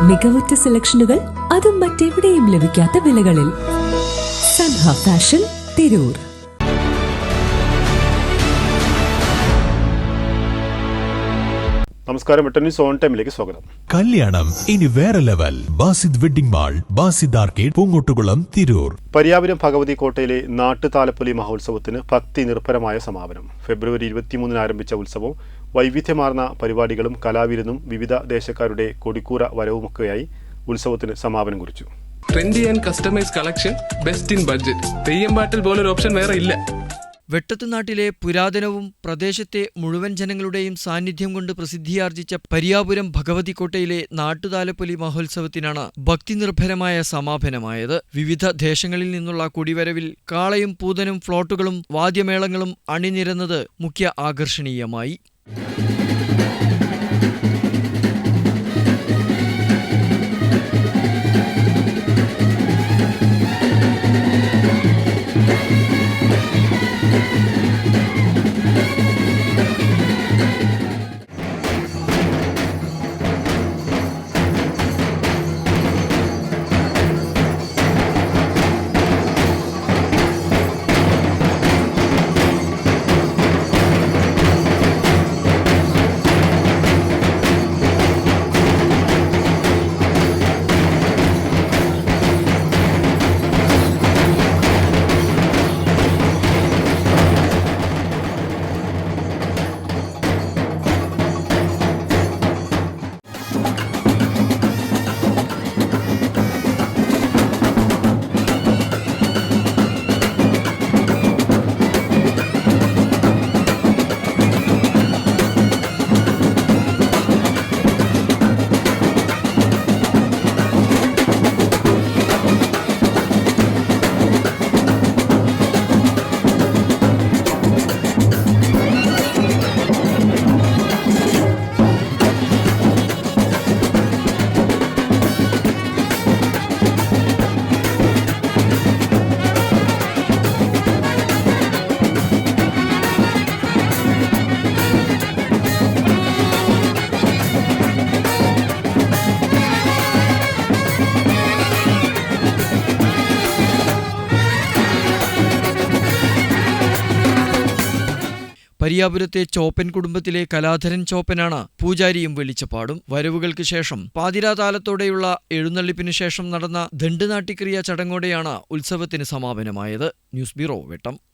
മികവുറ്റ സെലക്ഷനുകൾ, അതും മറ്റെവിടെയും ലഭിക്കാത്ത വിലകളിൽ. സൻഹ ഫാഷൻ, തിരൂർ. നമസ്കാരം. ന്യൂസ് ഓൺ ടൈമിലേക്ക് സ്വാഗതം. കല്യാണം ഇനി വേറെ level. Basid wedding mall, Basid arcade, Poongottukulam, Tirur. Pariyapuram Bhagavathi കോട്ടയിലെ നാട്ടുതാലപ്പൊലി മഹോത്സവത്തിന് ഭക്തി നിർഭരമായ സമാപനം. ഫെബ്രുവരി 23 ആരംഭിച്ച ഉത്സവം വൈവിധ്യമാർന്ന പരിപാടികളും കലാവിരുന്നും വിവിധ ദേശക്കാരുടെ കൊടിക്കൂറ വരവുമൊക്കെയായി ഉത്സവത്തിന് സമാപനം കുറിച്ചു. Trendy and customise collection, best in budget. Theyyam പാട്ടിൽ പോലൊരു ഓപ്ഷൻ വേറെ ഇല്ല. വെട്ടത്തുനാട്ടിലെ പുരാതനവും പ്രദേശത്തെ മുഴുവൻ ജനങ്ങളുടെയും സാന്നിധ്യം കൊണ്ട് പ്രസിദ്ധിയാർജിച്ച പരിയാപുരം ഭഗവതിക്കോട്ടയിലെ നാട്ടുതാലപ്പൊലി മഹോത്സവത്തിനാണ് ഭക്തിനിർഭരമായ സമാപനമായത്. വിവിധ ദേശങ്ങളിൽ നിന്നുള്ള കൊടിവരവിൽ കാളയും പൂതനും ഫ്ലോട്ടുകളും വാദ്യമേളങ്ങളും അണിനിരന്നത് മുഖ്യ ആകർഷണീയമായി. പരിയാപുരത്തെ ചോപ്പൻ കുടുംബത്തിലെ കലാധരൻ ചോപ്പനാണ് പൂജാരിയും വെളിച്ചപ്പാടും. വരവുകൾക്ക് ശേഷം പാതിരാതാലത്തോടെയുള്ള എഴുന്നള്ളിപ്പിനു ശേഷം നടന്ന ദണ്ഡുനാട്ടിക്രിയ ചടങ്ങോടെയാണ് ഉത്സവത്തിന് സമാപനമായത്. ന്യൂസ് ബ്യൂറോ, വെട്ടം.